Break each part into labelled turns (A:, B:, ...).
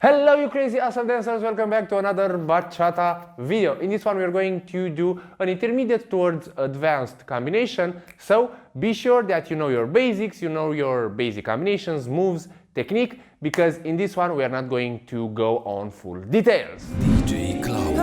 A: Hello you crazy awesome dancers, welcome back to another bachata video. In this one we are going to do an intermediate towards advanced combination, so be sure that you know your basics, you know your basic combinations, moves, technique, because in this one we are not going to go on full details. DJ Cloud.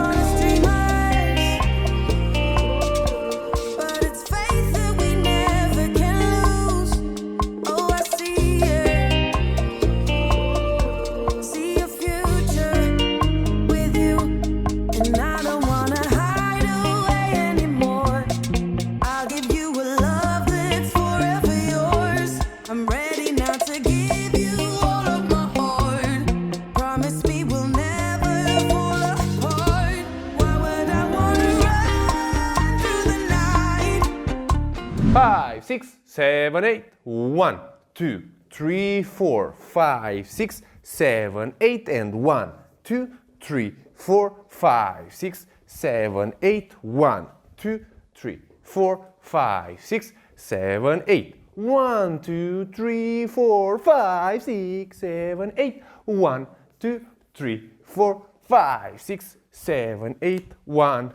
A: Five, six, seven, eight. 1, 2, 3, 4, 5, 6, 7, 8, and 1, 2, 3, 4, 5, 6, 7, 8. 1, 2, 3, 4, 5, 6, 7, 8. 1, 2, 3, 4, 5, 6, 7, 8. 1, 2, 3, 4, 5, 6, 7, 8. 1,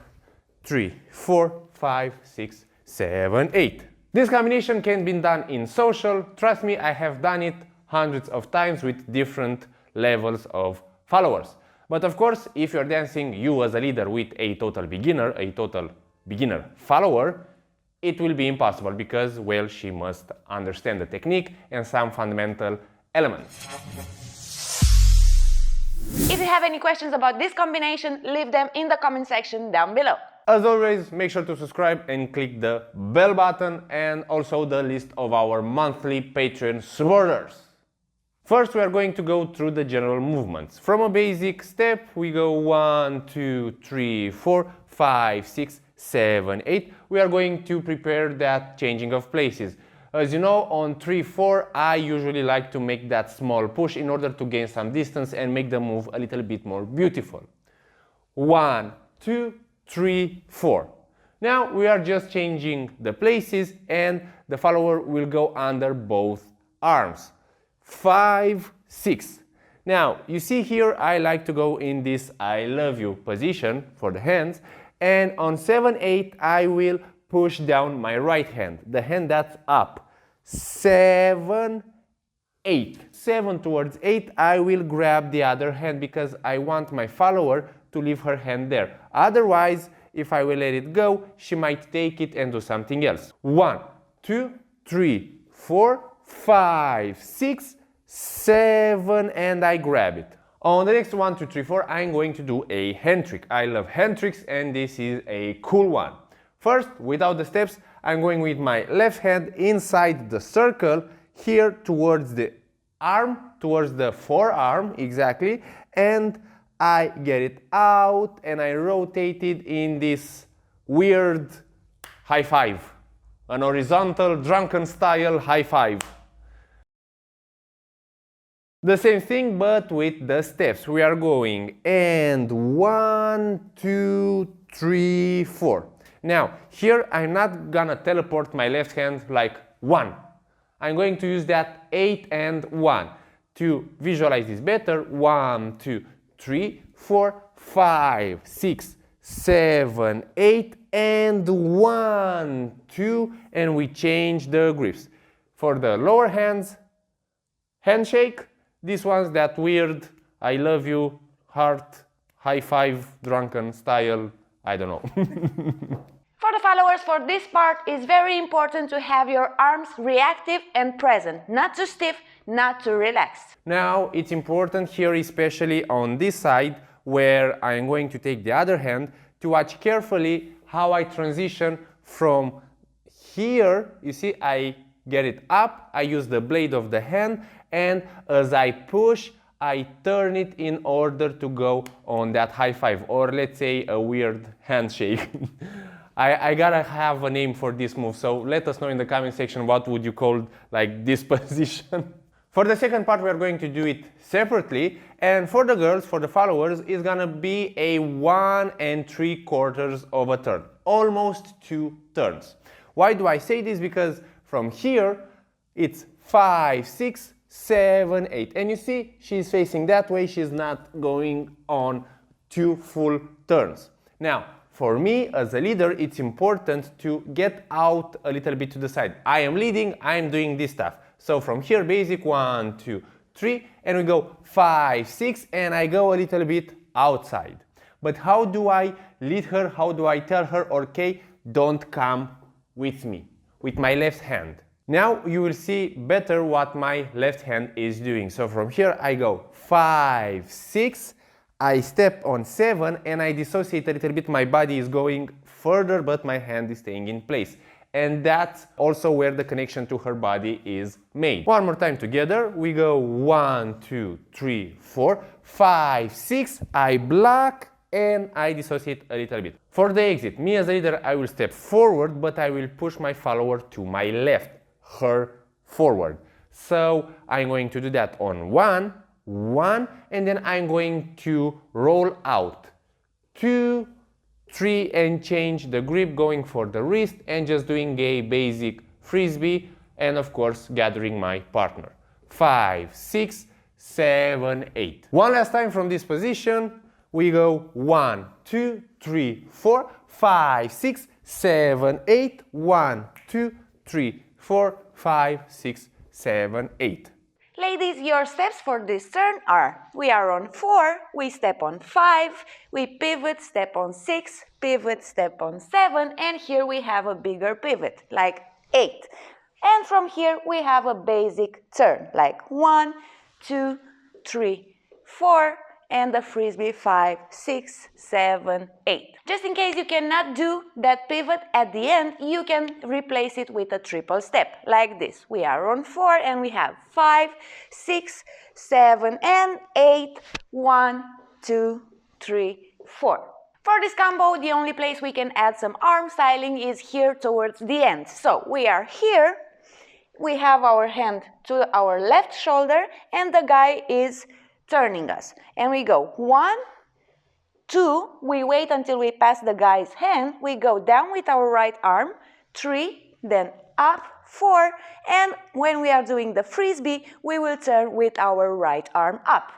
A: 3, 4, 5, 6, 7, 8. This combination can be done in social. Trust me, I have done it hundreds of times with different levels of followers. But of course, if you're dancing you as a leader with a total beginner follower, it will be impossible because, well, she must understand the technique and some fundamental elements.
B: If you have any questions about this combination, leave them in the comment section down below.
A: As always, make sure to subscribe and click the bell button and also the list of our monthly Patreon supporters. First, we are going to go through the general movements. From a basic step, we go 1, 2, 3, 4, 5, 6, 7, 8. We are going to prepare that changing of places. As you know, on 3, 4, I usually like to make that small push in order to gain some distance and make the move a little bit more beautiful. 1, 2, 3, 4. Now we are just changing the places and the follower will go under both arms. 5, 6. Now you see here I like to go in this I love you position for the hands, and on 7, 8 I will push down my right hand, the hand that's up. 7, 8. 7 towards 8 I will grab the other hand because I want my follower to leave her hand there. Otherwise, if I will let it go, she might take it and do something else. 1, 2, 3, 4, 5, 6, 7, and I grab it. On the next 1, 2, 3, 4, I'm going to do a hand trick. I love hand tricks and this is a cool one. First, without the steps, I'm going with my left hand inside the circle, here towards the arm, towards the forearm, exactly, and I get it out and I rotate it in this weird high five, an horizontal drunken style high five. The same thing but with the steps. We are going and 1, 2, 3, 4. Now here I'm not gonna teleport my left hand like 1. I'm going to use that 8 and 1. To visualize this better, 1, 2, 3, 4, 5, 6, 7, 8, and 1, 2, and we change the grips. For the lower hands, handshake. This one's that weird, I love you, heart, high five, drunken style, I don't know.
B: For the followers, for this part, it's very important to have your arms reactive and present, not too stiff, not too relaxed.
A: Now, it's important here, especially on this side, where I'm going to take the other hand, to watch carefully how I transition from here. You see, I get it up, I use the blade of the hand, and as I push, I turn it in order to go on that high five, or let's say a weird handshake. I gotta have a name for this move, so let us know in the comment section what would you call like this position. For the second part we are going to do it separately, and for the girls, for the followers, it's gonna be a 1 3/4 of a turn, almost 2 turns. Why do I say this? Because from here it's 5, 6, 7, 8. And you see, she's facing that way, she's not going on 2 full turns. Now, for me, as a leader, it's important to get out a little bit to the side. I am leading, I am doing this stuff. So from here, basic 1, 2, 3, and we go 5, 6, and I go a little bit outside. But how do I lead her? How do I tell her, okay, don't come with me, with my left hand? Now you will see better what my left hand is doing. So from here I go 5, 6, I step on 7 and I dissociate a little bit. My body is going further, but my hand is staying in place. And that's also where the connection to her body is made. One more time together. We go 1, 2, 3, 4, 5, 6. I block and I dissociate a little bit. For the exit, me as a leader, I will step forward, but I will push my follower to my left, her forward. So I'm going to do that on 1, 1, and then I'm going to roll out 2, 3, and change the grip, going for the wrist and just doing a basic frisbee, and of course gathering my partner. 5, 6, 7, 8. One last time from this position. We go 1, 2, 3, 4, 5, 6, 7, 8. 1, 2, 3, 4, 5, 6, 7, 8.
B: Ladies, your steps for this turn are: we are on 4, we step on 5, we pivot, step on 6, pivot, step on 7, and here we have a bigger pivot, like 8. And from here we have a basic turn, like 1, 2, 3, 4, and the frisbee 5, 6, 7, 8. Just in case you cannot do that pivot at the end, you can replace it with a triple step, like this. We are on 4 and we have 5, 6, 7, and 8. 1, 2, 3, 4. For this combo, the only place we can add some arm styling is here towards the end. So we are here, we have our hand to our left shoulder, and the guy is turning us. And we go 1, 2, we wait until we pass the guy's hand, we go down with our right arm, 3, then up, 4, and when we are doing the frisbee, we will turn with our right arm up.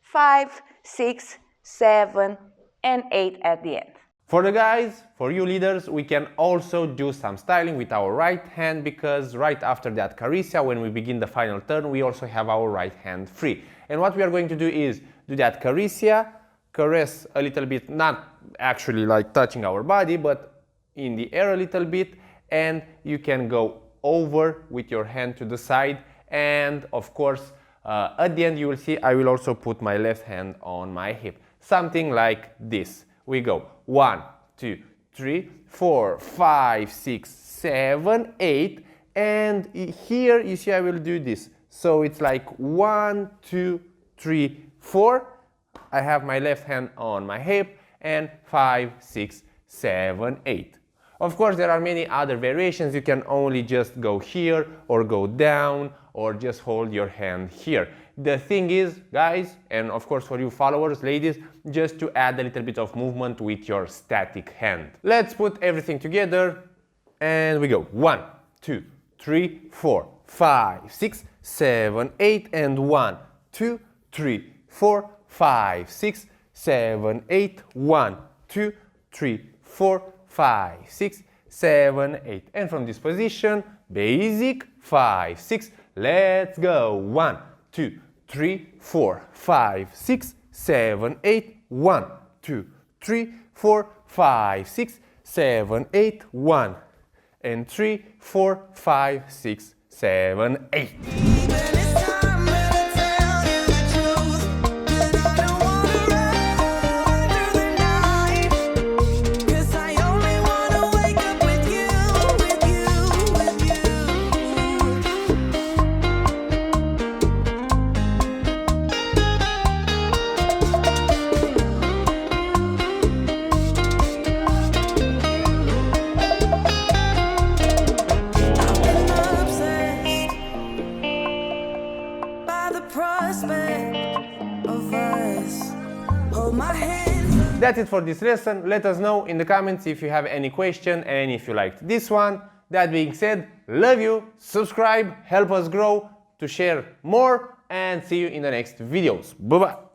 B: 5, 6, 7, and 8 at the end.
A: For the guys, for you leaders, we can also do some styling with our right hand, because right after that caricia, when we begin the final turn, we also have our right hand free. And what we are going to do is do that caricia, caress a little bit, not actually like touching our body, but in the air a little bit, and you can go over with your hand to the side, and of course at the end you will see I will also put my left hand on my hip, something like this. We go 1, 2, 3, 4, 5, 6, 7, 8, and here you see I will do this. So it's like 1, 2, 3, 4. I have my left hand on my hip, and 5, 6, 7, 8. Of course, there are many other variations. You can only just go here or go down or just hold your hand here. The thing is, guys, and of course for you followers, ladies, just to add a little bit of movement with your static hand. Let's put everything together and we go 1, 2, 3, 4, 5, 6, 7, 8, and 1, 2, 3, 4, 5, 6, 7, 8, 1, 2, 3, 4, 5, 6, 7, 8. And from this position, basic 5, 6, let's go. 1, 2, 3, 4, 5, 6, 7, 8, 1, 2, 3, 4, 5, 6, 7, 8, 1, and 3, 4, 5, 6, 7, 8. That's it for this lesson. Let us know in the comments if you have any question and if you liked this one. That being said, love you, subscribe, help us grow to share more, and see you in the next videos. Bye bye!